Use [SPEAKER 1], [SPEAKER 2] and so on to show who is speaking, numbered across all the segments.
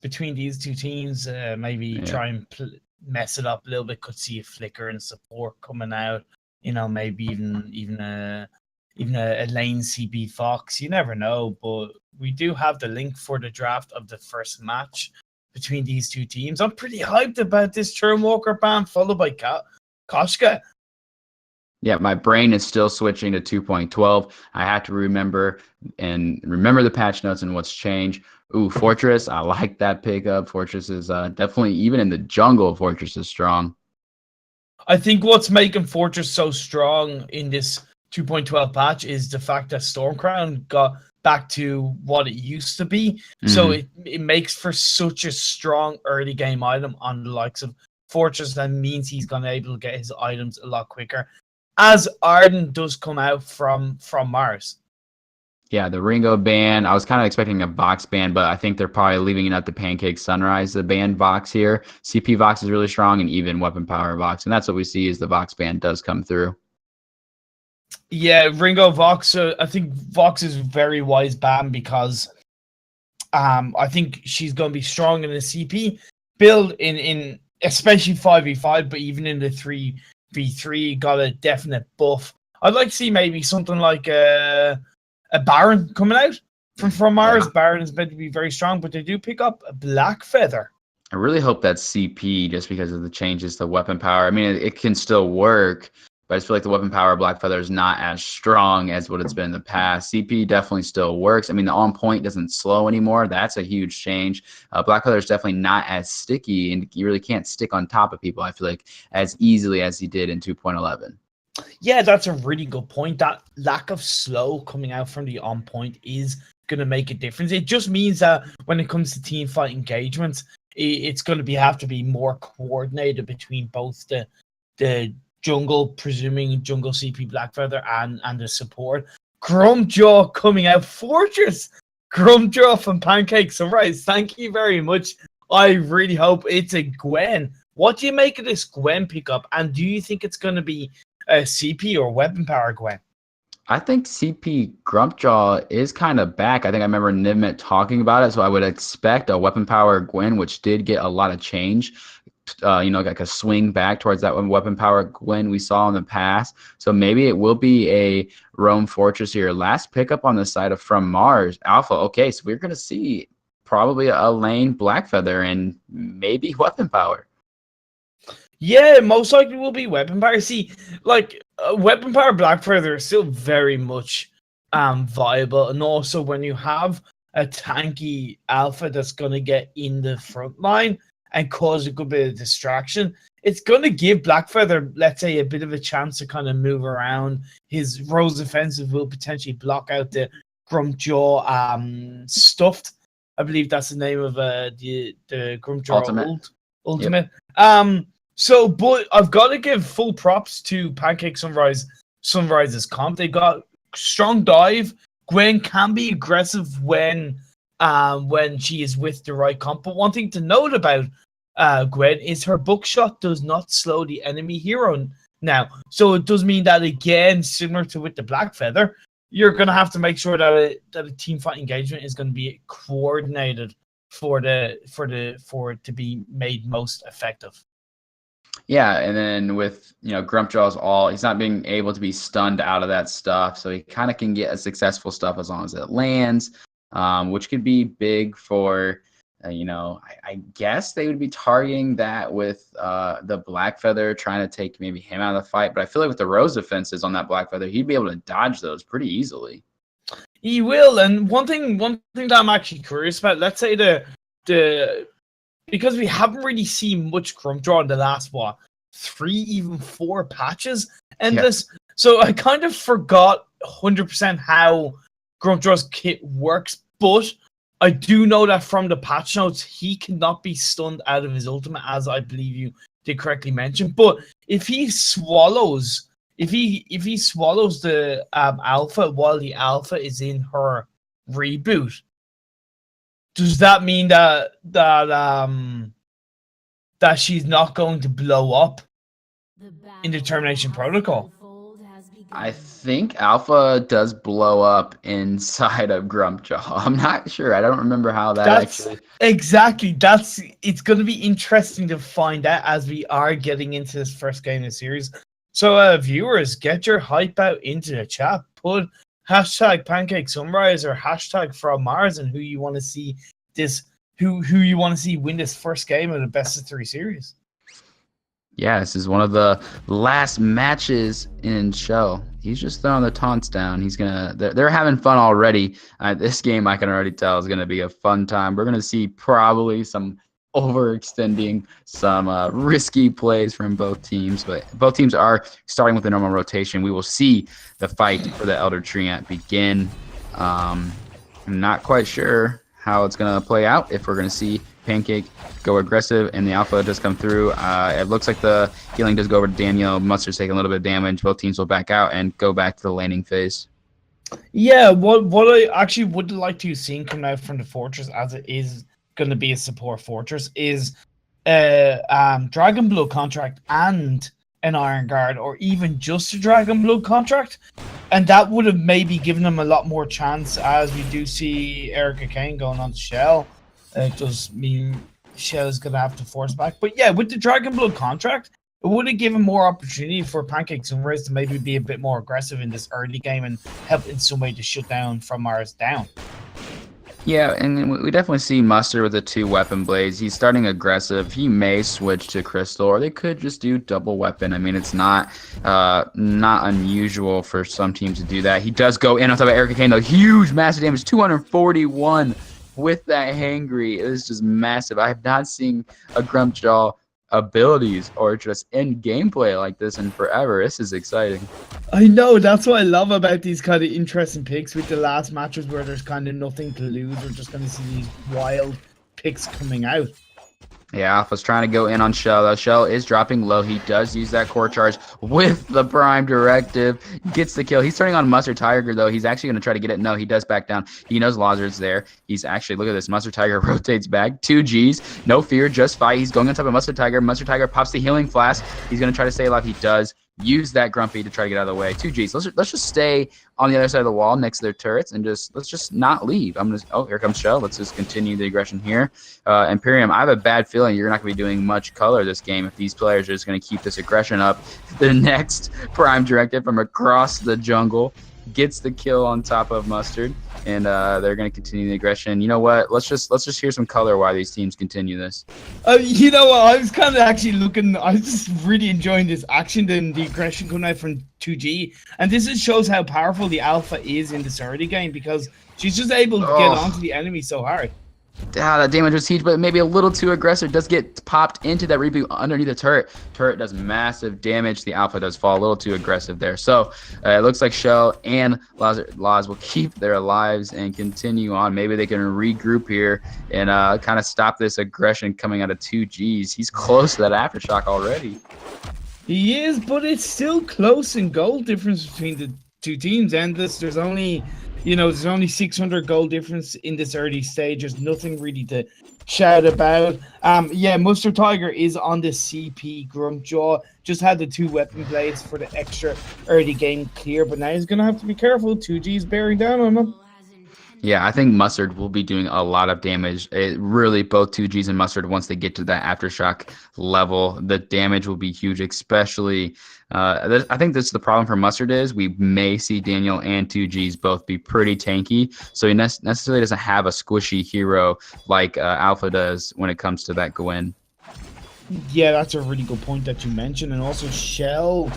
[SPEAKER 1] between these two teams. Maybe try and mess it up a little bit. Could see a flicker and support coming out. Maybe even a lane CP Fox. You never know, but we do have the link for the draft of the first match between these two teams. I'm pretty hyped about this Turnwalker ban followed by Koshka.
[SPEAKER 2] Yeah, my brain is still switching to 2.12. I have to remember the patch notes and what's changed. Ooh, Fortress, I like that pickup. Fortress is definitely, even in the jungle, Fortress is strong.
[SPEAKER 1] I think what's making Fortress so strong in this 2.12 patch is the fact that Stormcrown got back to what it used to be. Mm-hmm. So it makes for such a strong early game item on the likes of Fortress. That means he's going to be able to get his items a lot quicker, as Arden does come out from Mars.
[SPEAKER 2] Yeah, the Ringo ban, I was kind of expecting a box ban, but I think they're probably leaving it up to Pancake Sunrise, the ban box here. CP Vox is really strong, and even Weapon Power Vox. And that's what we see is the Vox ban does come through.
[SPEAKER 1] Yeah, Ringo Vox, I think Vox is very wise ban because I think she's going to be strong in the CP build in especially 5v5, but even in the 3v3, got a definite buff. I'd like to see maybe something like a Baron coming out from Mars. Yeah. Baron is meant to be very strong, but they do pick up a Black Feather.
[SPEAKER 2] I really hope that's CP just because of the changes to weapon power. I mean, it can still work, but I just feel like the weapon power of Black Feather is not as strong as what it's been in the past. CP definitely still works. I mean, the on point doesn't slow anymore. That's a huge change. Black Feather is definitely not as sticky, and you really can't stick on top of people, I feel like, as easily as he did in 2.11.
[SPEAKER 1] Yeah, that's a really good point. That lack of slow coming out from the on point is going to make a difference. It just means that when it comes to team fight engagements, it's going to have to be more coordinated between both the jungle, presuming jungle CP Blackfeather, and the support. Grumjaw coming out, Fortress. Grumjaw from Pancake Sunrise. Thank you very much. I really hope it's a Gwen. What do you make of this Gwen pickup? And do you think it's going to be a CP or weapon power Gwen?
[SPEAKER 2] I think CP Grumpjaw is kind of back. I think I remember Nivmet talking about it, so I would expect a weapon power Gwen, which did get a lot of change. Like a swing back towards that weapon power Gwen we saw in the past. So maybe it will be a Roam Fortress here. Last pickup on the side of From Mars Alpha. Okay, so we're going to see probably a lane Blackfeather and maybe weapon power.
[SPEAKER 1] Yeah, most likely will be weapon power. See, like weapon power Blackfeather is still very much viable, and also when you have a tanky alpha that's gonna get in the front line and cause a good bit of distraction, it's gonna give Blackfeather, let's say, a bit of a chance to kind of move around. His Rose Offensive will potentially block out the Grumpjaw Stuffed. I believe that's the name of the Grumpjaw Ultimate. Yep. So, but I've got to give full props to Pancake Sunrise's comp. They got strong dive. Gwen can be aggressive when she is with the right comp. But one thing to note about Gwen is her bookshot does not slow the enemy hero now. So it does mean that, again, similar to with the Black Feather, you're going to have to make sure that a team fight engagement is going to be coordinated for it to be made most effective.
[SPEAKER 2] Yeah, and then with Grumpjaw's he's not being able to be stunned out of that stuff, so he kind of can get a successful stuff as long as it lands, which could be big for I guess they would be targeting that with the Blackfeather, trying to take maybe him out of the fight. But I feel like with the Rose Offenses on that Blackfeather, he'd be able to dodge those pretty easily.
[SPEAKER 1] He will, and one thing that I'm actually curious about, let's say because we haven't really seen much Grumpjaw in the last 3, even 4 patches, and so I kind of forgot 100% how Grumpjaw's kit works, but I do know that from the patch notes he cannot be stunned out of his ultimate, as I believe you did correctly mention. But if he swallows the alpha while the alpha is in her reboot, does that mean that she's not going to blow up in the Termination Protocol?
[SPEAKER 2] I think Alpha does blow up inside of Grumpjaw. I'm not sure. I don't remember how that
[SPEAKER 1] That's
[SPEAKER 2] actually.
[SPEAKER 1] exactly. It's going to be interesting to find out as we are getting into this first game of the series. So, viewers, get your hype out into the chat. Put hashtag Pancake Sunrise or hashtag From Mars and who you want to see this. Who you want to see win this first game of the best of 3 series.
[SPEAKER 2] Yeah, this is one of the last matches in Shell. He's just throwing the taunts down. They're having fun already. This game, I can already tell, is gonna be a fun time. We're gonna see probably some overextending, some risky plays from both teams, but both teams are starting with the normal rotation. We will see the fight for the Elder Treant begin. I'm not quite sure how it's gonna play out. If we're gonna see Pancake go aggressive and the Alpha does come through. It looks like the healing does go over to Daniel. Mustard's taking a little bit of damage. Both teams will back out and go back to the laning phase.
[SPEAKER 1] Yeah, what I actually would like to see come out from the fortress, as it is going to be a support fortress, is Dragon Blood contract and an Iron Guard, or even just a Dragon Blood contract, and that would have maybe given them a lot more chance, as we do see Erica Kane going on to Shell. It does mean Shell is going to have to force back. But yeah, with the Dragon Blood contract, it would have given more opportunity for Pancake Sunrise to maybe be a bit more aggressive in this early game and help in some way to shut down From Mars down.
[SPEAKER 2] Yeah, and we definitely see Mustard with the 2 weapon blades. He's starting aggressive. He may switch to Crystal, or they could just do double weapon. I mean, it's not unusual for some teams to do that. He does go in on top of Erica Kane, though. Huge, massive damage, 241. With that hangry, it is just massive. I have not seen a Grumpjaw abilities or just in gameplay like this in forever. This is exciting.
[SPEAKER 1] I know, that's what I love about these kind of interesting picks with the last matches where there's kind of nothing to lose. We're just going to see these wild picks coming out.
[SPEAKER 2] Yeah, Alpha's trying to go in on Shell, though. Shell is dropping low. He does use that core charge with the Prime Directive. Gets the kill. He's turning on Mustard Tiger, though. He's actually going to try to get it. No, he does back down. He knows Lazar's there. He's actually, look at this. Mustard Tiger rotates back. 2 Gs. No fear, just fight. He's going on top of Mustard Tiger. Mustard Tiger pops the healing flask. He's going to try to stay alive. He does use that Grumpy to try to get out of the way. 2 Gs. Let's just stay on the other side of the wall next to their turrets and let's just not leave. Oh, here comes Shell. Let's just continue the aggression here. Imperium, I have a bad feeling you're not going to be doing much color this game if these players are just going to keep this aggression up. The next Prime Directive from across the jungle gets the kill on top of Mustard, and they're going to continue the aggression. You know what? Let's just hear some color why these teams continue this.
[SPEAKER 1] You know what? I was kind of actually looking. I was just really enjoying this action and the aggression coming out from 2G, and this just shows how powerful the Alpha is in this early game because she's just able to get onto the enemy so hard.
[SPEAKER 2] That damage was huge, but maybe a little too aggressive. Does get popped into that reboot underneath the turret. Turret does massive damage. The Alpha does fall a little too aggressive there. So it looks like Shell and Laz will keep their lives and continue on. Maybe they can regroup here and kind of stop this aggression coming out of 2 Gs. He's close to that aftershock already.
[SPEAKER 1] He is, but it's still close in goal difference between the 2 teams. And there's only 600 goal difference in this early stage. There's nothing really to shout about. Mustard Tiger is on the CP Grumpjaw. Just had the 2 weapon blades for the extra early game clear, but now he's going to have to be careful. 2G's bearing down on him.
[SPEAKER 2] Yeah, I think Mustard will be doing a lot of damage. Really, both 2Gs and Mustard, once they get to that aftershock level, the damage will be huge, especially I think that's the problem for Mustard is we may see Daniel and 2Gs both be pretty tanky, so he necessarily doesn't have a squishy hero like Alpha does when it comes to that Gwen.
[SPEAKER 1] Yeah, that's a really good point that you mentioned, and also Shell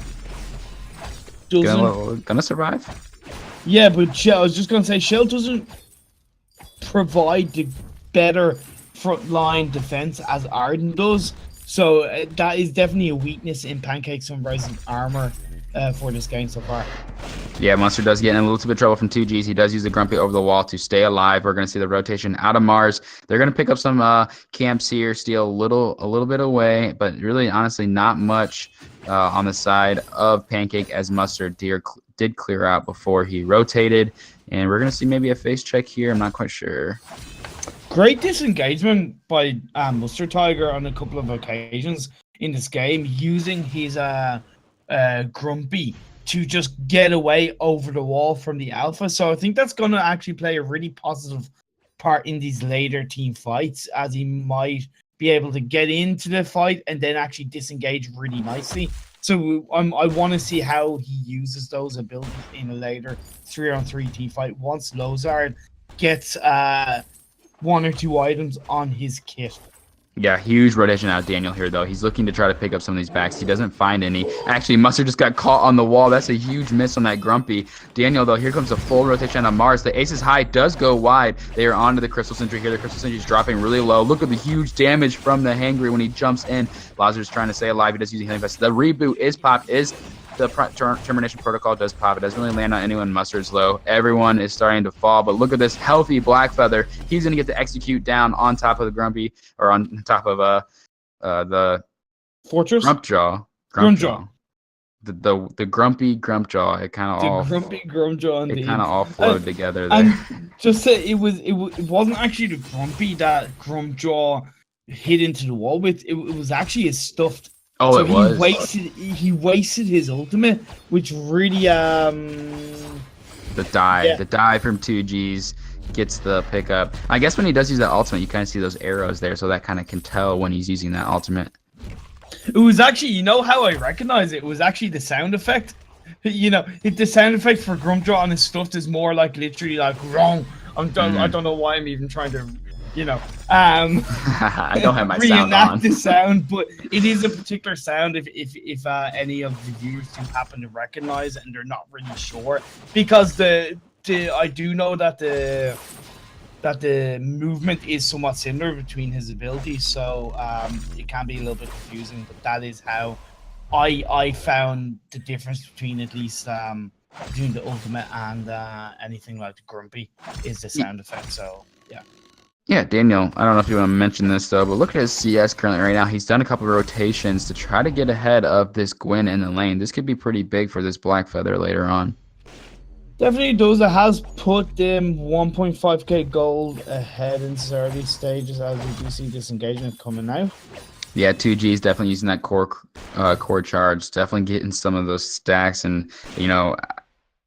[SPEAKER 1] doesn't...
[SPEAKER 2] Gonna survive?
[SPEAKER 1] Yeah, but Shell, I was just going to say, Shell doesn't provide the better frontline defense as Arden does. So that is definitely a weakness in Pancake Sunrise's armor for this game so far. Yeah,
[SPEAKER 2] Mustard does get in a little bit of trouble from 2Gs. He does use the Grumpy over the wall to stay alive. We're going to see the rotation out of Mars. They're going to pick up some camps here, steal a little bit away, but really, honestly, not much on the side of Pancake as Mustard did clear out before he rotated. And we're going to see maybe a face check here. I'm not quite sure.
[SPEAKER 1] Great disengagement by Mustard Tiger on a couple of occasions in this game, using his Grumpy to just get away over the wall from the alpha. So I think that's going to actually play a really positive part in these later team fights, as he might be able to get into the fight and then actually disengage really nicely. So I want to see how he uses those abilities in a later 3-on-3 team fight once Lozard gets 1 or 2 items on his kit.
[SPEAKER 2] Yeah, huge rotation out of Daniel here, though. He's looking to try to pick up some of these backs. He doesn't find any. Actually, Mustard just got caught on the wall. That's a huge miss on that Grumpy. Daniel, though, here comes a full rotation on Mars. The Aces High does go wide. They are onto the Crystal Sentry here. The Crystal Sentry is dropping really low. Look at the huge damage from the Hangry when he jumps in. Lazar's trying to stay alive. He does use Healing Vest. The reboot is popped. The termination protocol does pop. It doesn't really land on anyone. Mustard's low. Everyone is starting to fall, but look at this healthy Black Feather. He's going to get to execute down on top of the Grumpy, or on top of the
[SPEAKER 1] Fortress
[SPEAKER 2] Grumpjaw. The Grumpy Grumpjaw. It kind of all
[SPEAKER 1] Grumpy Grumpjaw.
[SPEAKER 2] It kind of all flowed together there.
[SPEAKER 1] And just say it wasn't actually the Grumpy that Grumpjaw hit into the wall with. It was actually his stuffed.
[SPEAKER 2] Oh,
[SPEAKER 1] so
[SPEAKER 2] it was.
[SPEAKER 1] He wasted his ultimate, which really
[SPEAKER 2] the dive from 2Gs gets the pickup. I guess when he does use that ultimate, you kind of see those arrows there, so that kind of can tell when he's using that ultimate.
[SPEAKER 1] It was actually, you know how I recognize it? It was actually the sound effect. You know, the sound effect for Grumpjaw on his stuff is more like literally like wrong. I don't know why I'm even trying to, you know,
[SPEAKER 2] I don't have my sound on.
[SPEAKER 1] The sound, but it is a particular sound if any of the viewers do happen to recognize it and they're not really sure, because I do know that the movement is somewhat similar between his abilities, so it can be a little bit confusing, but that is how I found the difference between at least between the ultimate and anything like the Grumpy is the sound effect. So yeah.
[SPEAKER 2] Yeah, Daniel, I don't know if you want to mention this, though, but look at his CS currently right now. He's done a couple of rotations to try to get ahead of this Gwen in the lane. This could be pretty big for this Black Feather later on.
[SPEAKER 1] Definitely does. It has put them 1.5k gold ahead in this early stages, as we do see this engagement coming out.
[SPEAKER 2] Yeah, 2G is definitely using that core charge, definitely getting some of those stacks, and, you know,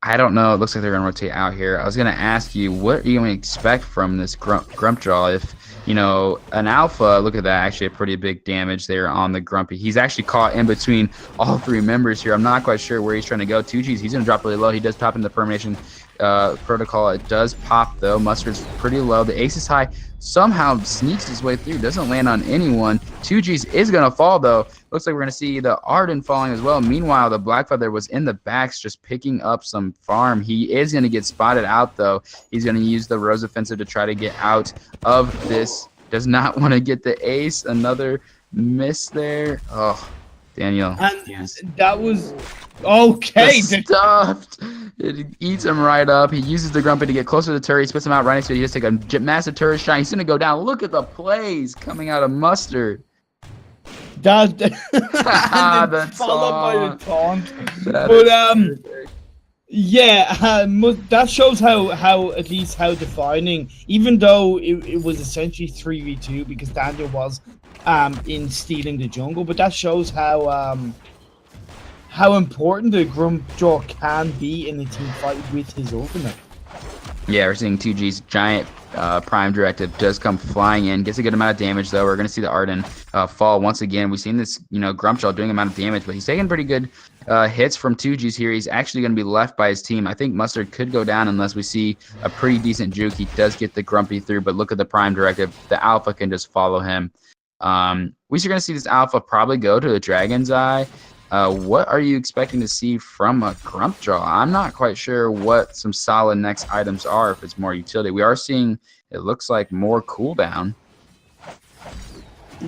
[SPEAKER 2] I don't know. It looks like they're going to rotate out here. I was going to ask you, what are you going to expect from this Grumpjaw? If, you know, an alpha, look at that, actually a pretty big damage there on the Grumpy. He's actually caught in between all 3 members here. I'm not quite sure where he's trying to go. 2G's, he's going to drop really low. He does pop into the permanation protocol. It does pop, though. Mustard's pretty low. The Ace is high. Somehow sneaks his way through. Doesn't land on anyone. 2G's is going to fall, though. Looks like we're going to see the Arden falling as well. Meanwhile, the Black Feather was in the backs just picking up some farm. He is going to get spotted out, though. He's going to use the Rose Offensive to try to get out of this. Does not want to get the ace. Another miss there. Oh, Daniel.
[SPEAKER 1] And that was okay.
[SPEAKER 2] Stuffed. It eats him right up. He uses the Grumpy to get closer to the turret. He spits him out right next to it. He just take a massive turret shot. He's going to go down. Look at the plays coming out of Mustard.
[SPEAKER 1] That followed by the taunt. Yeah, that shows how at least how defining, even though it was essentially 3v2 because Daniel was in stealing the jungle, but that shows how important the Grumpjaw can be in a team fight with his ultimate.
[SPEAKER 2] Yeah, we're seeing 2G's giant prime directive does come flying in, gets a good amount of damage, though. We're going to see the Arden fall once again. We've seen this, you know, Grumpjaw doing amount of damage, but he's taking pretty good hits from 2G's here. He's actually going to be left by his team. I think Mustard could go down unless we see a pretty decent juke. He does get the Grumpy through, but look at the prime directive. The Alpha can just follow him. We're going to see this Alpha probably go to the Dragon's Eye. What are you expecting to see from a Grumpjaw? I'm not quite sure what some solid next items are, if it's more utility. We are seeing, it looks like, more cooldown.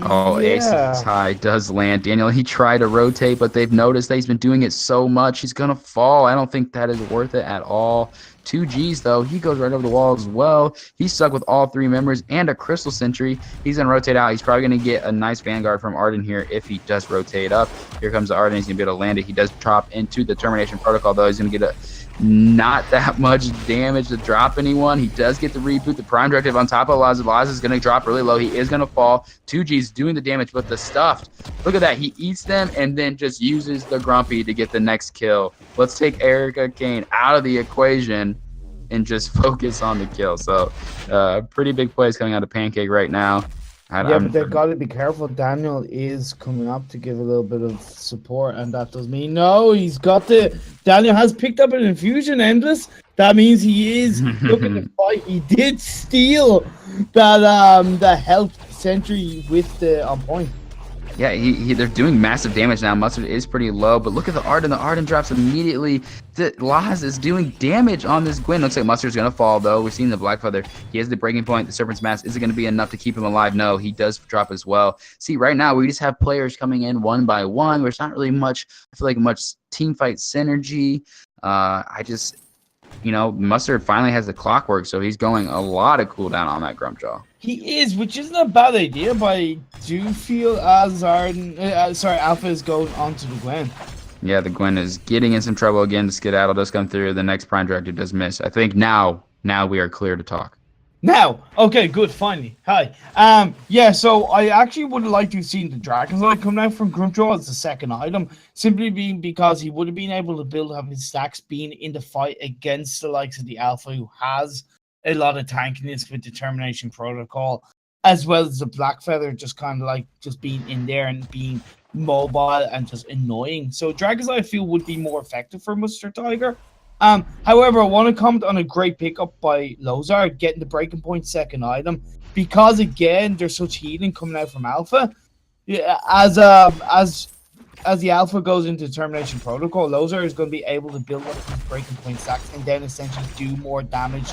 [SPEAKER 2] Oh,
[SPEAKER 1] yeah.
[SPEAKER 2] Ace high does land. Daniel, he tried to rotate, but they've noticed that he's been doing it so much. He's going to fall. I don't think that is worth it at all. 2Gs, though, he goes right over the wall as well. He's stuck with all 3 members and a Crystal Sentry. He's going to rotate out. He's probably going to get a nice Vanguard from Arden here if he does rotate up. Here comes the Arden. He's going to be able to land it. He does drop into the Termination Protocol, though. He's going to get not that much damage to drop anyone. He does get the reboot. The Prime Directive on top of Laz. Laz is going to drop really low. He is going to fall. 2G's doing the damage, but the stuffed, look at that. He eats them and then just uses the Grumpy to get the next kill. Let's take Erica Kane out of the equation and just focus on the kill. So pretty big plays coming out of Pancake right now.
[SPEAKER 3] But they've got to be careful. Daniel is coming up to give a little bit of support, and that does mean Daniel has picked up an infusion, Endless. That means he is looking to fight. He did steal that the health sentry with the on point.
[SPEAKER 2] Yeah, they're doing massive damage now. Mustard is pretty low, but look at the Arden. The Arden drops immediately. The Laz is doing damage on this Gwen. Looks like Mustard's going to fall, though. We've seen the Black Feather. He has the breaking point. The Serpent's Mask. Is it going to be enough to keep him alive? No, he does drop as well. See, right now, we just have players coming in one by one. There's not really much, I feel like, much team fight synergy. Mustard finally has the clockwork, so he's going a lot of cooldown on that Grumpjaw.
[SPEAKER 1] He is, which isn't a bad idea, but I do feel as Alpha is going onto the Gwen.
[SPEAKER 2] Yeah, the Gwen is getting in some trouble again. The Skedaddle does come through. The next Prime Directive does miss. I think now we are clear to talk.
[SPEAKER 1] Now, okay, good, finally. Hi. So I actually would have liked to have seen the Dragon's Eye come down from Grumpjaw as the second item, simply being because he would have been able to build up his stacks being in the fight against the likes of the Alpha, who has a lot of tankiness with Determination Protocol, as well as the Black Feather just kind of like just being in there and being mobile and just annoying. So Dragon's Eye, I feel, would be more effective for Mustard Tiger. However, I want to comment on a great pickup by Lozar, getting the breaking point second item, because again, there's such healing coming out from Alpha. Yeah, as the Alpha goes into Determination Protocol, Lozar is going to be able to build up his breaking point stacks and then essentially do more damage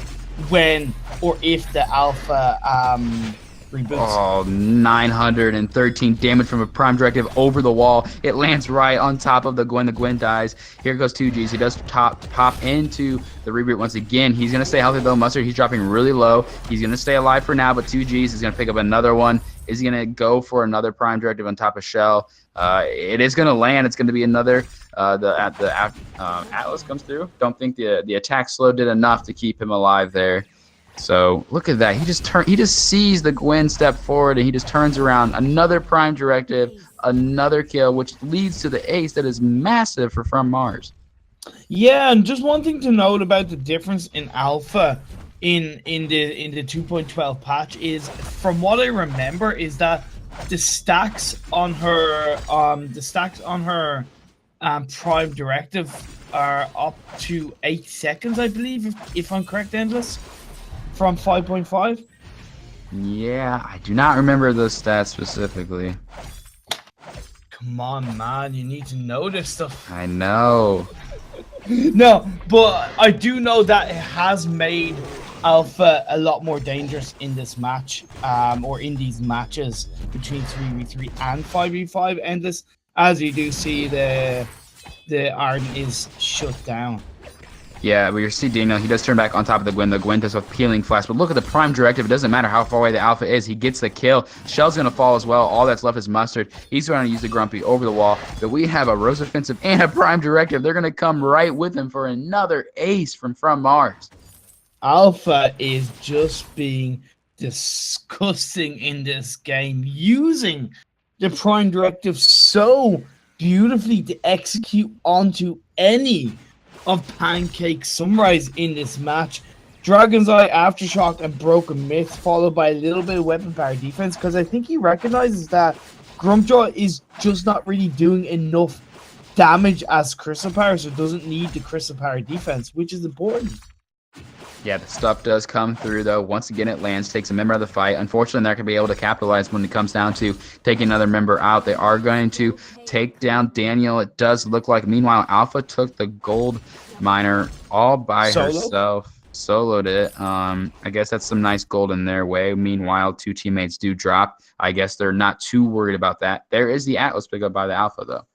[SPEAKER 1] when or if the Alpha reboots.
[SPEAKER 2] Oh, 913 damage from a Prime Directive over the wall. It lands right on top of the Gwen. The Gwen dies. Here goes 2Gs. He does pop into the reboot once again. He's going to stay healthy, though. Mustard, he's dropping really low. He's going to stay alive for now, but 2Gs is going to pick up another one. Is he going to go for another Prime Directive on top of Shell? It is going to land. It's going to be another. Atlas comes through. Don't think the attack slow did enough to keep him alive there. So look at that. He just sees the Gwen step forward and he just turns around. Another Prime Directive, another kill, which leads to the ace that is massive for From Mars.
[SPEAKER 1] Yeah, and just one thing to note about the difference in Alpha in the 2.12 patch is, from what I remember, is that the stacks on her Prime Directive are up to 8 seconds, I believe, if I'm correct, Endless, from 5.5.
[SPEAKER 2] Yeah, I do not remember those stats specifically.
[SPEAKER 1] Come on, man, you need to know this stuff.
[SPEAKER 2] I know.
[SPEAKER 1] No, but I do know that it has made Alpha a lot more dangerous in this match, or in these matches between 3v3 and 5v5 Endless, as you do see the Arden is shut down.
[SPEAKER 2] Yeah, we see Daniel. He does turn back on top of the Gwen. The Gwen does with Peeling Flash. But look at the Prime Directive. It doesn't matter how far away the Alpha is. He gets the kill. Shell's going to fall as well. All that's left is Mustard. He's going to use the Grumpy over the wall. But we have a Rose Offensive and a Prime Directive. They're going to come right with him for another ace from Mars.
[SPEAKER 1] Alpha is just being disgusting in this game, using the Prime Directive so beautifully to execute onto any of Pancake Sunrise in this match. Dragon's Eye, Aftershock, and Broken Myth, followed by a little bit of weapon power defense, because I think he recognizes that Grumpjaw is just not really doing enough damage as Crystal Power, so doesn't need the Crystal Power defense, which is important.
[SPEAKER 2] Yeah, the stuff does come through, though. Once again, it lands, takes a member of the fight. Unfortunately, they're not going to be able to capitalize when it comes down to taking another member out. They are going to take down Daniel, it does look like. Meanwhile, Alpha took the gold miner all by herself. Soloed it. I guess that's some nice gold in their way. Meanwhile, 2 teammates do drop. I guess they're not too worried about that. There is the Atlas pickup by the Alpha, though.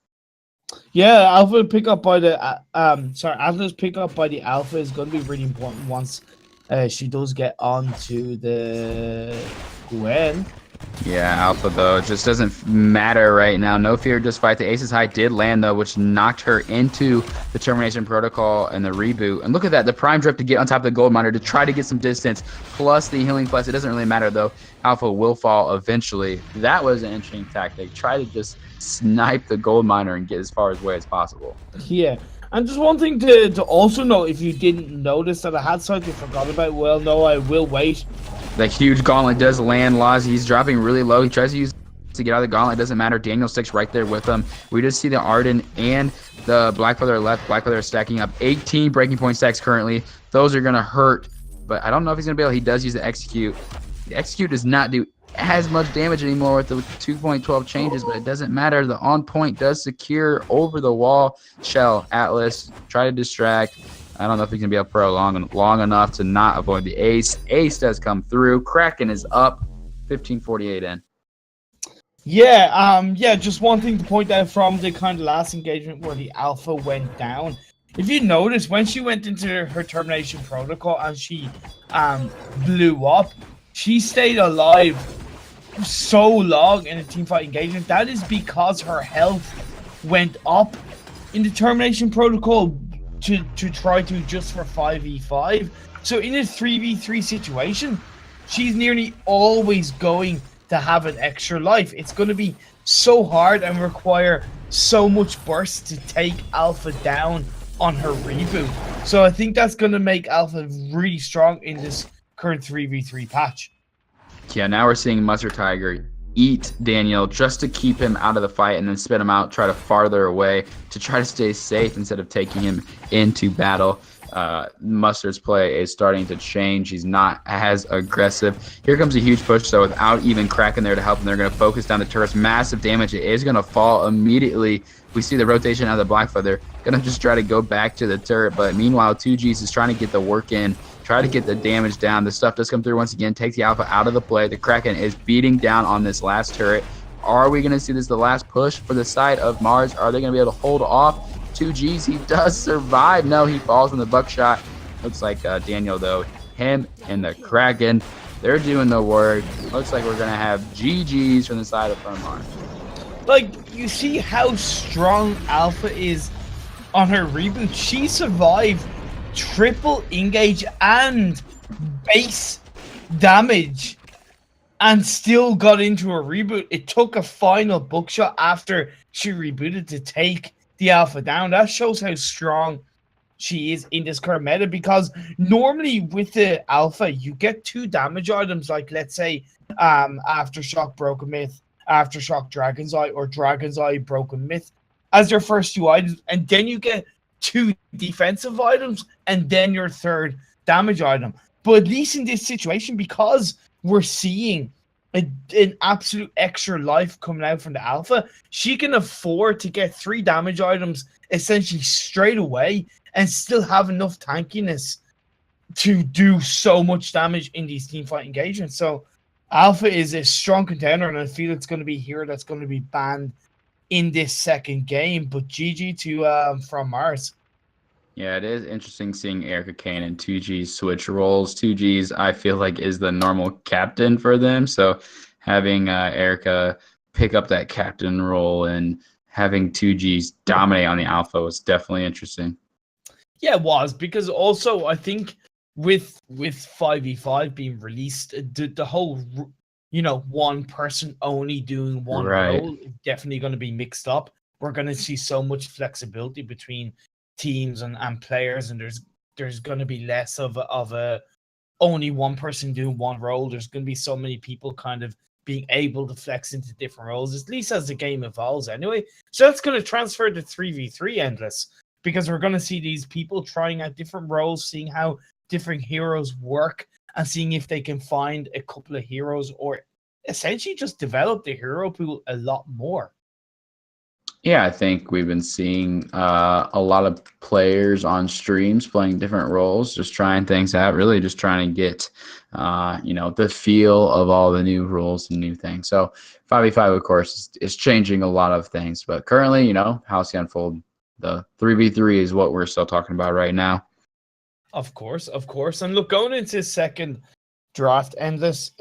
[SPEAKER 3] Yeah, alpha pick up by the Atlas pick up by the alpha is going to be really important once she does get onto the Gwen.
[SPEAKER 2] Yeah, Alpha, though, it just doesn't matter right now. No fear, just fight. The Aces High did land, though, which knocked her into the Termination Protocol and the reboot. And look at that, the Prime Drift to get on top of the Gold Miner to try to get some distance, plus the Healing Plus. It doesn't really matter, though. Alpha will fall eventually. That was an interesting tactic. Try to just snipe the Gold Miner and get as far away as possible.
[SPEAKER 3] Yeah. And just one thing to also know, if you didn't notice that I had slightly forgot about, well, no, I will wait.
[SPEAKER 2] That huge gauntlet does land Laws. He's dropping really low. He tries to use to get out of the gauntlet. It doesn't matter. Daniel sticks right there with him. We just see the Arden and the Blackfeather left. Blackfeather is stacking up 18 breaking point stacks currently. Those are going to hurt, but I don't know if he's going to be able. He does use the Execute. The Execute does not do as much damage anymore with the 2.12 changes, but it doesn't matter. The on point does secure over the wall. Shell, Atlas, try to distract. I don't know if he can be up pro long enough to not avoid the ace. Ace does come through. Kraken is up. 15:48 in.
[SPEAKER 3] Yeah, just one thing to point out from the kind of last engagement where the alpha went down. If you notice, when she went into her termination protocol and she blew up, she stayed alive so long in a teamfight engagement. That is because her health went up in the termination protocol to try to just for 5v5. So in a 3v3 situation, she's nearly always going to have an extra life. It's going to be so hard and require so much burst to take Alpha down on her reboot. So I think that's going to make Alpha really strong in this current 3v3 patch.
[SPEAKER 2] Yeah, now we're seeing Mustard Tiger eat Daniel just to keep him out of the fight and then spit him out, try to farther away to try to stay safe instead of taking him into battle. Mustard's play is starting to change. He's not as aggressive. Here comes a huge push, though, without even Kraken there to help him. They're going to focus down the turrets. Massive damage. It is going to fall immediately. We see the rotation out of the Blackfeather. Going to just try to go back to the turret, but meanwhile, 2Gs is trying to get the work in, try to get the damage down. The stuff does come through once again, takes the Alpha out of the play. The Kraken is beating down on this last turret. Are we going to see this the last push for the side of Mars? Are they going to be able to hold off 2Gs? He does survive. No, he falls from the buckshot. Looks like Daniel, though, him and the Kraken, they're doing the work. Looks like we're going to have GGs from the side of Mars.
[SPEAKER 3] Like, you see how strong Alpha is on her reboot. She survived triple engage and base damage and still got into a reboot. It took a final bookshot after she rebooted to take the Alpha down. That shows how strong she is in this current meta, because normally with the Alpha you get 2 damage items, like let's say Aftershock Broken Myth, Aftershock Dragon's Eye, or Dragon's Eye Broken Myth as your first 2 items, and then you get 2 defensive items and then your 3rd damage item. But at least in this situation, because we're seeing an absolute extra life coming out from the Alpha, she can afford to get 3 damage items essentially straight away and still have enough tankiness to do so much damage in these teamfight engagements. So Alpha is a strong contender, and I feel it's going to be a hero that's going to be banned in this second game. But GG to from Mars.
[SPEAKER 2] Yeah, it is interesting seeing Erica Kane and 2Gs switch roles. 2Gs, I feel like, is the normal captain for them. So having Erica pick up that captain role and having 2Gs dominate on the Alpha was definitely interesting.
[SPEAKER 1] Yeah, it was, because also I think with 5v5 being released, the whole, one person only doing one role is definitely going to be mixed up. We're going to see so much flexibility between teams and players, and there's going to be less of a only one person doing one role. There's going to be so many people kind of being able to flex into different roles, at least as the game evolves anyway. So that's going to transfer to 3v3 Endless, because we're going to see these people trying out different roles, seeing how different heroes work, and seeing if they can find a couple of heroes or essentially just develop the hero pool a lot more.
[SPEAKER 2] Yeah, I think we've been seeing a lot of players on streams playing different roles, just trying things out, really just trying to get, the feel of all the new rules and new things. So 5v5, of course, is changing a lot of things. But currently, how it's going to unfold, the 3v3 is what we're still talking about right now.
[SPEAKER 1] Of course. And look, going into second draft, Endless,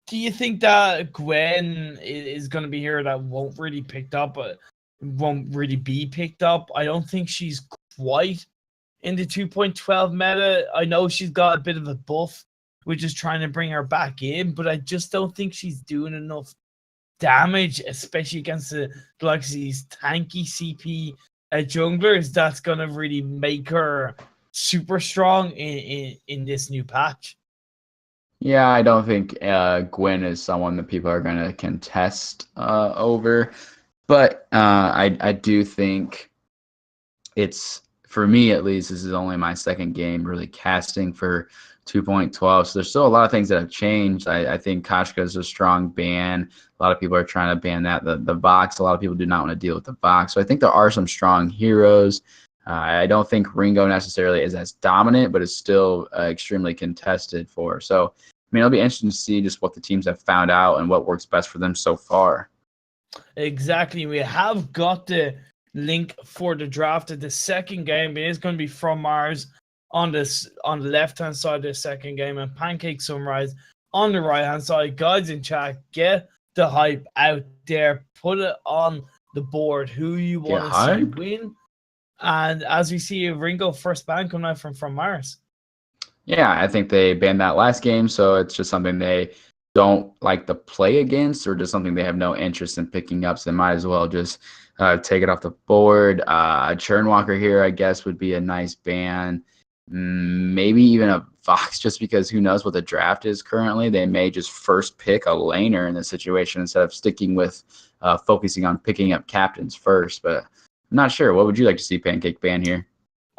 [SPEAKER 1] do you think that Gwen is going to be here that won't really be picked up? I don't think she's quite in the 2.12 meta. I know she's got a bit of a buff, which is trying to bring her back in, but I just don't think she's doing enough damage, especially against the likes of these tanky CP junglers. That's going to really make her super strong in this new patch.
[SPEAKER 2] Yeah, I don't think Gwen is someone that people are going to contest over. But I do think it's, for me at least, this is only my second game really casting for 2.12. So there's still a lot of things that have changed. I think Koshka is a strong ban. A lot of people are trying to ban that. The Vox, a lot of people do not want to deal with the Vox. So I think there are some strong heroes. I don't think Ringo necessarily is as dominant, but is still extremely contested for. So, it'll be interesting to see just what the teams have found out and what works best for them so far.
[SPEAKER 1] Exactly. We have got the link for the draft of the second game. It is going to be From Mars on the left-hand side of the second game, and Pancake Sunrise on the right-hand side. Guys in chat, get the hype out there. Put it on the board who you want to see win. And as we see, Ringo first ban coming out from Mars.
[SPEAKER 2] Yeah, I think they banned that last game, so it's just something they don't like to play against, or just something they have no interest in picking up. So they might as well just take it off the board. A Churnwalker here, I guess, would be a nice ban. Maybe even a Vox, just because who knows what the draft is currently. They may just first pick a laner in this situation instead of sticking with focusing on picking up captains first. But I'm not sure. What would you like to see Pancake ban here?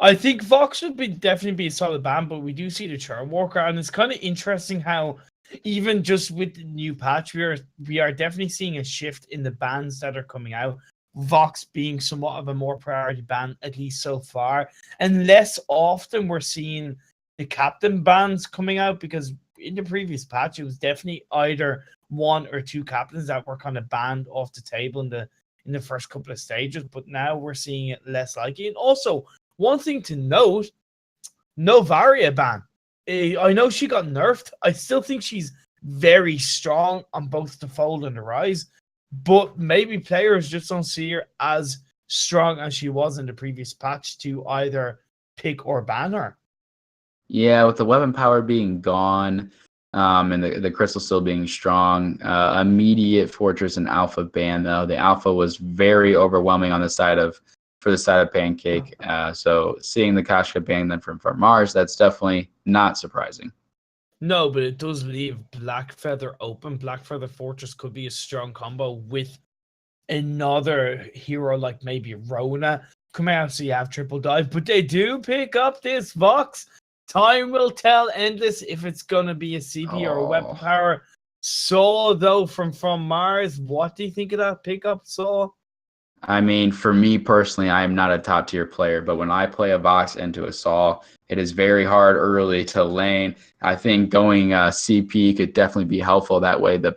[SPEAKER 1] I think Vox would definitely be a solid ban, but we do see the Churnwalker, and it's kind of interesting how even just with the new patch, we are definitely seeing a shift in the bans that are coming out. Vox being somewhat of a more priority ban, at least so far, and less often we're seeing the captain bans coming out, because in the previous patch it was definitely either one or two captains that were kind of banned off the table in the first couple of stages, but now we're seeing it less likely. And also, one thing to note, no Varia ban. I know she got nerfed. I still think she's very strong on both the Fold and the Rise, but maybe players just don't see her as strong as she was in the previous patch to either pick or ban her.
[SPEAKER 2] Yeah, with the weapon power being gone, and the crystal still being strong, immediate Fortress and Alpha ban, though. The Alpha was very overwhelming on the side of Pancake. So seeing the Koshka ban then from Mars, that's definitely not surprising.
[SPEAKER 1] No, but it does leave Black Feather open. Black Feather Fortress could be a strong combo with another hero like maybe Rona coming out, so you have triple dive. But they do pick up this Vox. Time will tell, Endless, if it's going to be a CP or a weapon power. Saw, though, from Mars, what do you think of that pickup, Saw?
[SPEAKER 2] I mean, for me personally, I am not a top tier player, but when I play a Vox into a Saul, it is very hard early to lane. I think going CP could definitely be helpful. That way the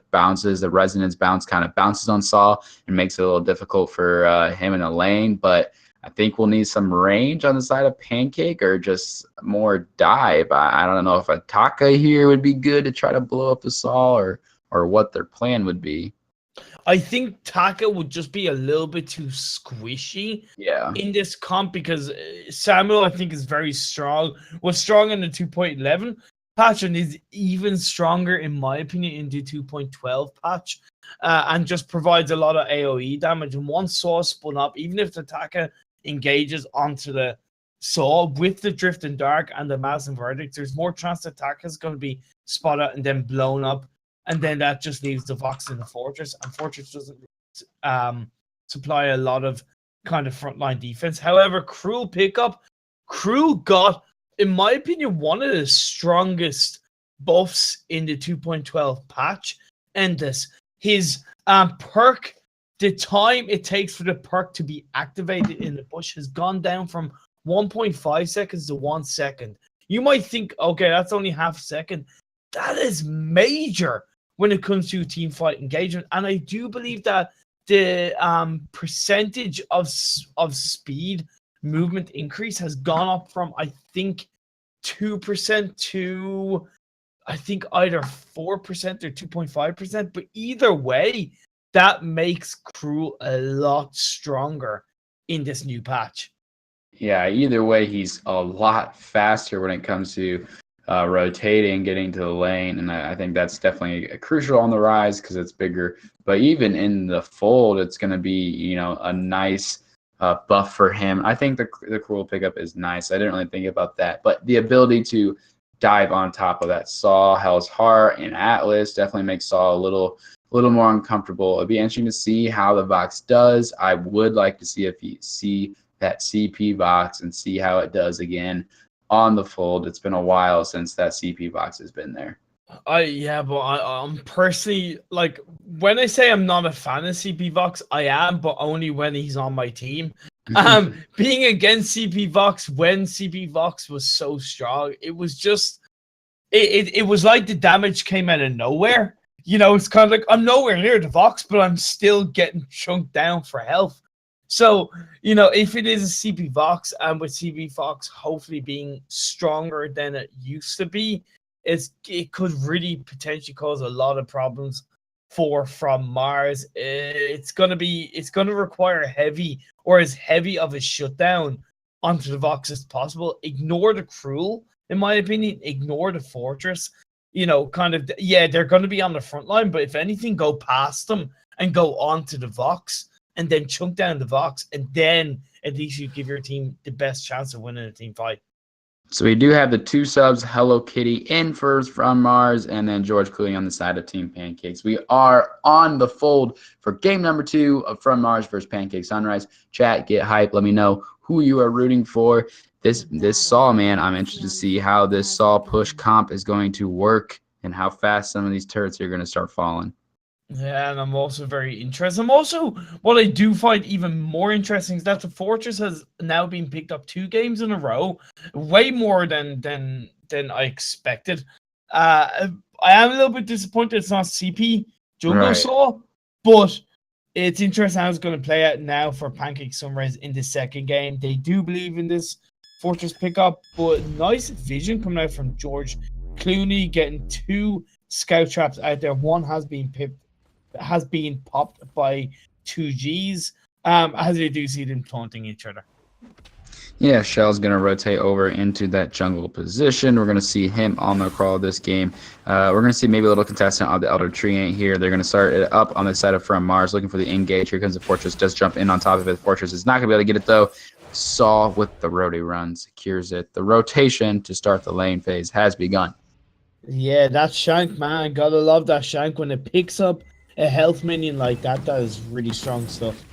[SPEAKER 2] resonance bounce kind of bounces on Saul and makes it a little difficult for him in a lane. But I think we'll need some range on the side of Pancake, or just more dive. I don't know if a Taka here would be good to try to blow up the Saul, or what their plan would be.
[SPEAKER 1] I think Taka would just be a little bit too squishy in this comp, because Samuel, I think, is very strong. Was strong in the 2.11 patch and is even stronger, in my opinion, in the 2.12 patch, and just provides a lot of AoE damage. And once Saw spun up, even if the Taka engages onto the Saw with the Drift and Dark and the Massive Verdict, there's more chance that Taka is going to be spotted and then blown up. And then that just leaves the Vox in the Fortress. And Fortress doesn't supply a lot of kind of frontline defense. However, Cruel pickup. Cruel got, in my opinion, one of the strongest buffs in the 2.12 patch. And his perk the time it takes for the perk to be activated in the bush has gone down from 1.5 seconds to 1 second. You might think, okay, that's only half a second. That is major when it comes to team fight engagement. And I do believe that the percentage of speed movement increase has gone up from, I think, 2% to, I think, either 4% or 2.5%. But either way, that makes Cruel a lot stronger in this new patch.
[SPEAKER 2] Yeah, either way, he's a lot faster when it comes to rotating, getting to the lane, and I think that's definitely crucial on the rise because it's bigger. But even in the fold, it's going to be a nice buff for him. I think the Cruel pickup is nice. I didn't really think about that, but the ability to dive on top of that Saw, Hell's Heart, and Atlas definitely makes Saw a little more uncomfortable. It'd be interesting to see how the Vox does. I would like to see that CP Vox and see how it does again on the fold. It's been a while since that CP Vox has been there.
[SPEAKER 1] I'm personally, like, when I say I'm not a fan of CP Vox, I am, but only when he's on my team. Being against CP Vox when CP Vox was so strong, it was just it was like the damage came out of nowhere. It's kind of like I'm nowhere near the Vox, but I'm still getting chunked down for health. So, if it is a CP Vox, and with CP Vox hopefully being stronger than it used to be, it could really potentially cause a lot of problems From Mars. It's gonna require as heavy of a shutdown onto the Vox as possible. Ignore the Cruel, in my opinion. Ignore the Fortress. They're gonna be on the front line, but if anything, go past them and go on to the Vox. And then chunk down the Vox, and then at least you give your team the best chance of winning a team fight.
[SPEAKER 2] So we do have the 2 subs, Hello Kitty in first From Mars, and then George Clooney on the side of Team Pancakes. We are on the fold for game number 2 of From Mars versus Pancake Sunrise. Chat, get hype. Let me know who you are rooting for. This Saw, man, I'm interested to see how this Saw push comp is going to work and how fast some of these turrets are going to start falling.
[SPEAKER 1] Yeah, and I'm also very interested. What I do find even more interesting is that the Fortress has now been picked up 2 games in a row, way more than I expected. I am a little bit disappointed it's not CP Jungle Saw, but it's interesting how it's going to play out now for Pancake Sunrise in the second game. They do believe in this Fortress pickup, but nice vision coming out from George Clooney, getting 2 scout traps out there. One has been popped by 2Gs, as you do see them taunting each other.
[SPEAKER 2] Yeah, Shell's going to rotate over into that jungle position. We're going to see him on the crawl this game. We're going to see maybe a little contestant on the Elder Tree Ant here. They're going to start it up on the side of From Mars, looking for the engage. Here comes the Fortress, does jump in on top of it. The Fortress is not going to be able to get it, though. Saw with the roadie run, secures it. The rotation to start the lane phase has begun.
[SPEAKER 3] Yeah, that shank, man. Gotta love that shank when it picks up a health minion like that. That is really strong stuff.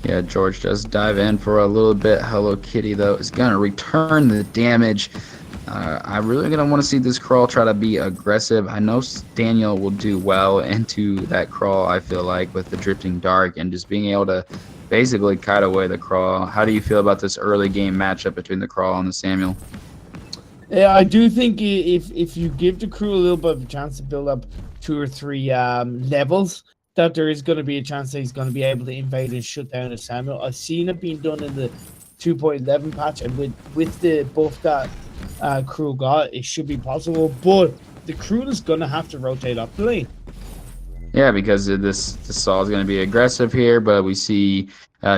[SPEAKER 2] Yeah, George does dive in for a little bit. Hello Kitty, though, is going to return the damage. I'm really going to want to see this crawl try to be aggressive. I know Daniel will do well into that crawl, I feel like, with the Drifting Dark and just being able to basically kite away the crawl. How do you feel about this early game matchup between the crawl and the Samuel?
[SPEAKER 3] Yeah, I do think if you give the crew a little bit of a chance to build up 2 or 3 levels, that there is going to be a chance that he's going to be able to invade and shut down a Samuel. I've seen it being done in the 2.11 patch, and with the buff that crew got, it should be possible. But the crew is going to have to rotate up the lane.
[SPEAKER 2] Yeah, because this Saw is going to be aggressive here, but we see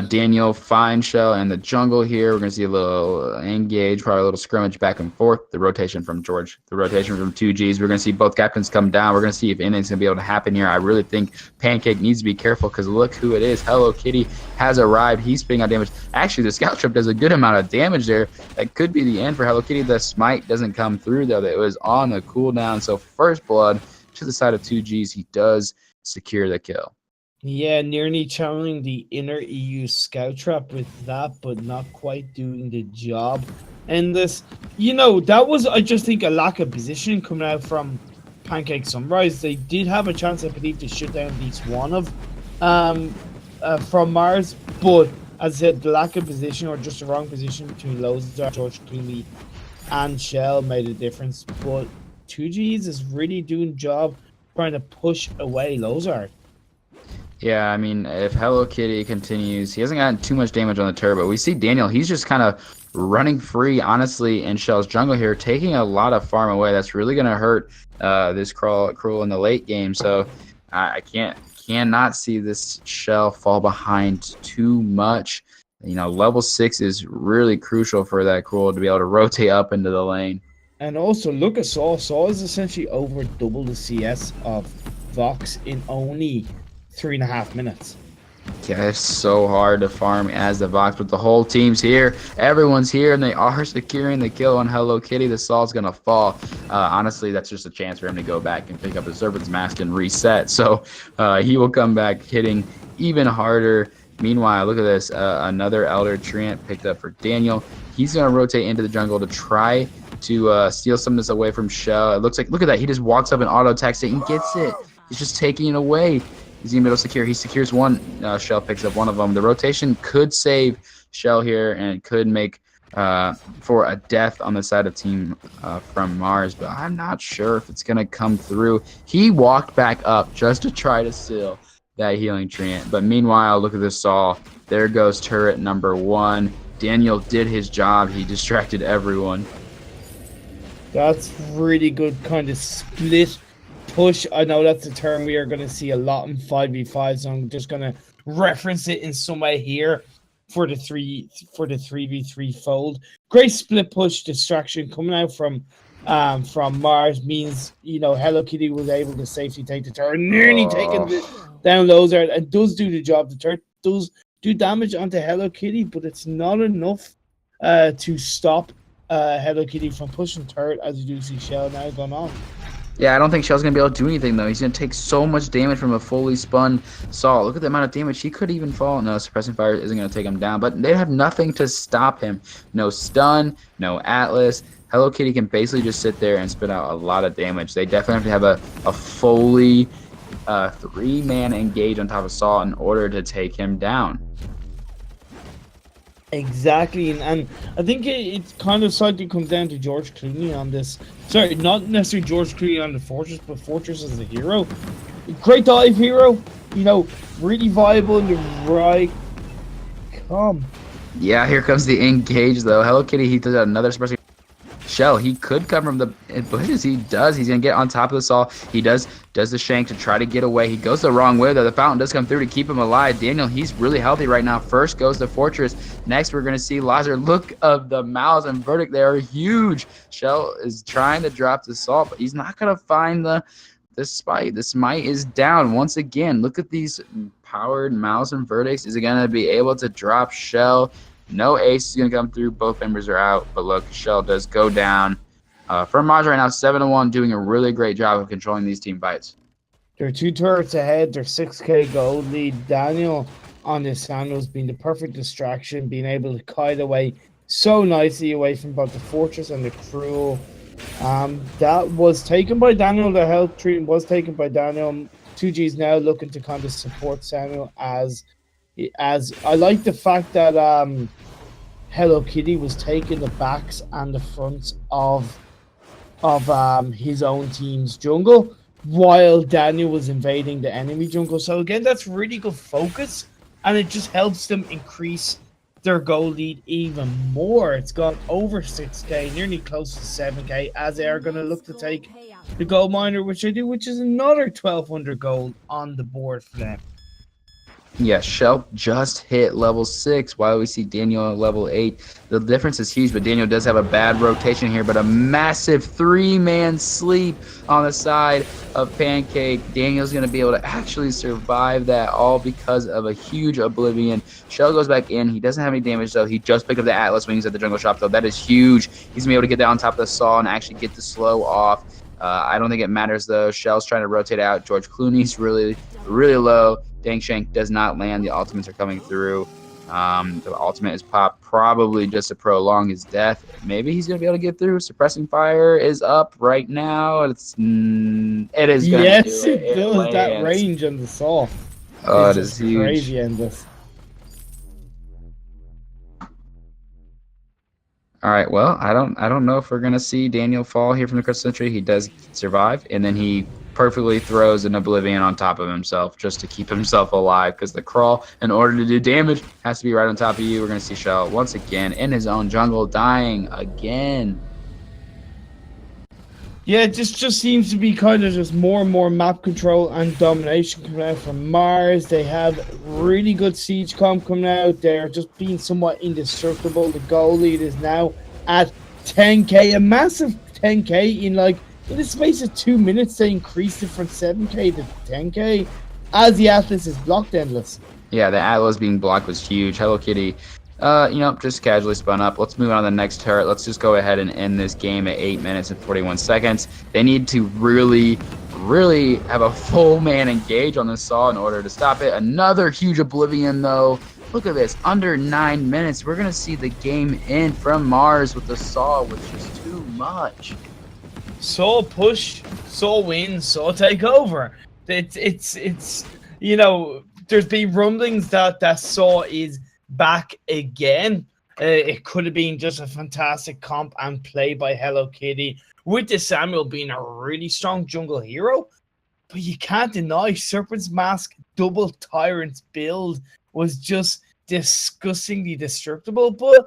[SPEAKER 2] Daniel, Fine Shell, and the jungle here. We're going to see a little engage, probably a little scrimmage back and forth. The rotation from George, the rotation from 2Gs. We're going to see both captains come down. We're going to see if anything's going to be able to happen here. I really think Pancake needs to be careful because look who it is. Hello Kitty has arrived. He's spitting out damage. Actually, the scout trip does a good amount of damage there. That could be the end for Hello Kitty. The smite doesn't come through, though. It was on the cooldown. So first blood to the side of 2Gs. He does secure the kill.
[SPEAKER 3] Yeah, nearly channeling the inner EU scout trap with that, but not quite doing the job. And this, that was, I just think, a lack of positioning coming out from Pancake Sunrise. They did have a chance, I believe, to shut down at least one of from Mars, but as I said, the lack of position or just the wrong position between Lozar, George Clooney, and Shell made a difference. But 2Gs is really doing the job trying to push away Lozar.
[SPEAKER 2] Yeah, I mean, if Hello Kitty continues, he hasn't gotten too much damage on the turret, but we see Daniel, he's just kind of running free, honestly, in Shell's jungle here, taking a lot of farm away. That's really going to hurt this Cruel in the late game, so I cannot see this Shell fall behind too much. You know, level 6 is really crucial for that Cruel to be able to rotate up into the lane.
[SPEAKER 3] And also, look at Saw. Saw is essentially over double the CS of Vox in only 3.5 minutes.
[SPEAKER 2] Yeah, it's so hard to farm as the Vox, but the whole team's here. Everyone's here, and they are securing the kill on Hello Kitty. The Saul's going to fall. Honestly, that's just a chance for him to go back and pick up his Serpent's Mask and reset. So he will come back hitting even harder. Meanwhile, look at this. Another Elder Treant picked up for Daniel. He's going to rotate into the jungle to try to steal some of this away from Shell. It looks like, look at that. He just walks up and auto-attacks it and gets it. He's just taking it away. He's going to be able to secure. He secures one. Shell picks up one of them. The rotation could save Shell here and could make for a death on the side of team from Mars, but I'm not sure if it's going to come through. He walked back up just to try to steal that healing treant. But meanwhile, look at this Saul. There goes turret number 1. Daniel did his job. He distracted everyone.
[SPEAKER 3] That's really good kind of split push. I know that's a term we are going to see a lot in 5v5, so I'm just going to reference it in some way here for the 3v3 fold. Great split push distraction coming out from Mars means, you know, Hello Kitty was able to safely take the turret, nearly taking down Lozard, and does do the job. The turret does do damage onto Hello Kitty, but it's not enough to stop Hello Kitty from pushing turret, as you do see Shell now going on.
[SPEAKER 2] Yeah, I don't think Shell's going to be able to do anything, though. He's going to take so much damage from a fully spun Saul. Look at the amount of damage. He could even fall. No, Suppressing Fire isn't going to take him down, but they have nothing to stop him. No stun, no Atlas. Hello Kitty can basically just sit there and spit out a lot of damage. They definitely have to have a fully 3-man engage on top of Saul in order to take him down.
[SPEAKER 3] Exactly, and I think it kind of slightly comes down to George Clooney on this. Sorry, not necessarily George Clooney on the Fortress, but Fortress as a hero. Great dive hero, you know, really viable in the right.
[SPEAKER 2] Yeah, here comes the engage, though. Hello Kitty, he does another suppressing. Shell, he could come from the bushes. He does. He's going to get on top of the Saul. He does the shank to try to get away. He goes the wrong way, though. The fountain does come through to keep him alive. Daniel, he's really healthy right now. First goes the Fortress. Next, we're going to see Lazar. Look of the mouths and verdict. They are huge. Shell is trying to drop the Saul, but he's not going to find the Smite. The Smite is down once again. Look at these powered mouths and verdicts. Is he going to be able to drop Shell? No ace is going to come through. Both members are out. But look, Shell does go down. From Mars right now, 7-1, doing a really great job of controlling these team fights.
[SPEAKER 3] They're 2 turrets ahead. They're 6k gold lead. Daniel on this Sandals being the perfect distraction, being able to kite away so nicely away from both the Fortress and the Cruel. That was taken by Daniel. The health treatment was taken by Daniel. 2G's now looking to kind of support Samuel as I like the fact that Hello Kitty was taking the backs and the fronts of his own team's jungle while Daniel was invading the enemy jungle. So again, that's really good focus, and it just helps them increase their goal lead even more. It's gone over 6k, nearly close to 7k, as they are going to look to take the gold miner, which they do, which is another 1200 gold on the board for them.
[SPEAKER 2] Yeah, Shell just hit level 6 while we see Daniel at level 8. The difference is huge, but Daniel does have a bad rotation here, but a massive 3-man sleep on the side of Pancake. Daniel's going to be able to actually survive that, all because of a huge Oblivion. Shell goes back in. He doesn't have any damage, though. He just picked up the Atlas Wings at the jungle shop, though. That is huge. He's going to be able to get that on top of the Saw and actually get the slow off. I don't think it matters, though. Shell's trying to rotate out. George Clooney's really, really low. Dang Shank does not land. The ultimates are coming through. The ultimate is popped probably just to prolong his death. Maybe he's going to be able to get through. Suppressing Fire is up right now. It is going to
[SPEAKER 3] Yes, it does. That range on the Saw.
[SPEAKER 2] Oh, it
[SPEAKER 3] It's
[SPEAKER 2] is
[SPEAKER 3] just crazy
[SPEAKER 2] huge.
[SPEAKER 3] endless.
[SPEAKER 2] All right, well, I don't know if we're gonna see Daniel fall here from the Crystal Century. He does survive, and then he perfectly throws an Oblivion on top of himself just to keep himself alive. Because the crawl, in order to do damage, has to be right on top of you. We're gonna see Shell once again in his own jungle, dying again.
[SPEAKER 3] Yeah, it just seems to be kind of just more and more map control and domination coming out from Mars. They have really good siege comp coming out. They're just being somewhat indestructible. The goal lead is now at 10k, a massive 10k in the space of 2 minutes. They increased it from 7k to 10k as the Atlas is blocked endless.
[SPEAKER 2] Yeah, the Atlas being blocked was huge. Hello Kitty, just casually spun up. Let's move on to the next turret. Let's just go ahead and end this game at 8 minutes and 41 seconds. They need to really, really have a full man engage on this Saw in order to stop it. Another huge Oblivion, though. Look at this. Under 9 minutes, we're going to see the game end from Mars with the Saw, which is too much.
[SPEAKER 1] Saw push, Saw win, Saw take over. It's there's been rumblings that Saw is back again. It could have been just a fantastic comp and play by Hello Kitty, with the Samuel being a really strong jungle hero. But you can't deny Serpent's Mask double Tyrant's build was just disgustingly destructible. But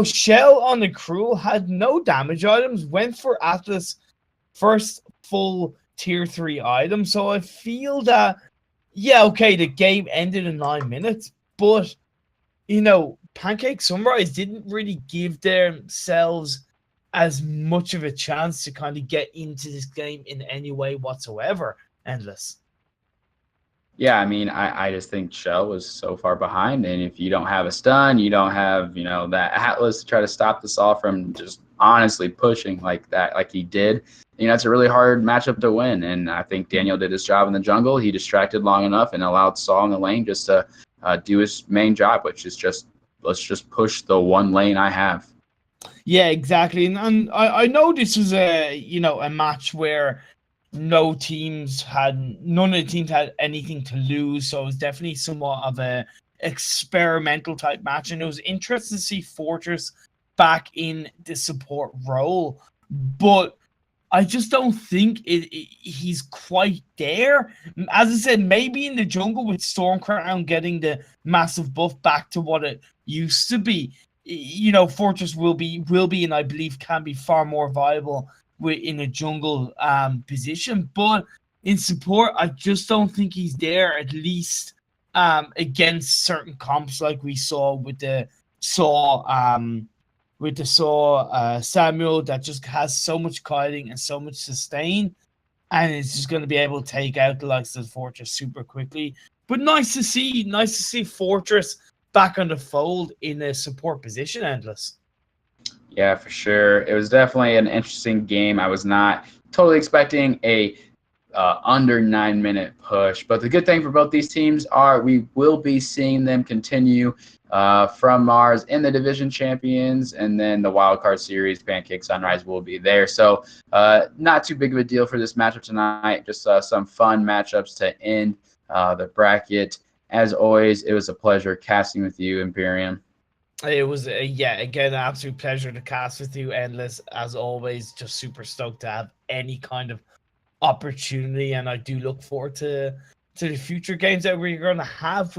[SPEAKER 1] Shell on the Cruel had no damage items, went for Atlas first full tier 3 item. So I feel that, yeah, okay, the game ended in 9 minutes, but Pancake Sunrise didn't really give themselves as much of a chance to kind of get into this game in any way whatsoever. Endless.
[SPEAKER 2] Yeah, I mean, I just think Shell was so far behind, and if you don't have a stun, you don't have, that Atlas to try to stop this all from just honestly pushing like that, like he did. It's a really hard matchup to win, and I think Daniel did his job in the jungle. He distracted long enough and allowed Saw in the lane just to do his main job, which is let's just push the one lane I have.
[SPEAKER 1] Yeah, exactly. And I know this was a match where none of the teams had anything to lose, so it was definitely somewhat of a experimental type match, and it was interesting to see Fortress back in the support role, but I just don't think he's quite there. As I said, maybe in the jungle with Stormcrown getting the massive buff back to what it used to be, Fortress will be, and I believe can be far more viable in a jungle position. But in support, I just don't think he's there, at least against certain comps like we saw with the Samuel, that just has so much kiting and so much sustain, and it's just going to be able to take out the likes of Fortress super quickly. But nice to see Fortress back on the fold in a support position. Endless.
[SPEAKER 2] Yeah, for sure. It was definitely an interesting game. I was not totally expecting a under 9 minute push, but the good thing for both these teams are we will be seeing them continue from Mars in the division champions, and then the wild card series, Pancake Sunrise, will be there. So not too big of a deal for this matchup tonight. Just some fun matchups to end the bracket. As always, it was a pleasure casting with you, Imperium.
[SPEAKER 1] It was, again, an absolute pleasure to cast with you, Endless. As always, just super stoked to have any kind of opportunity, and I do look forward to the future games that we're going to have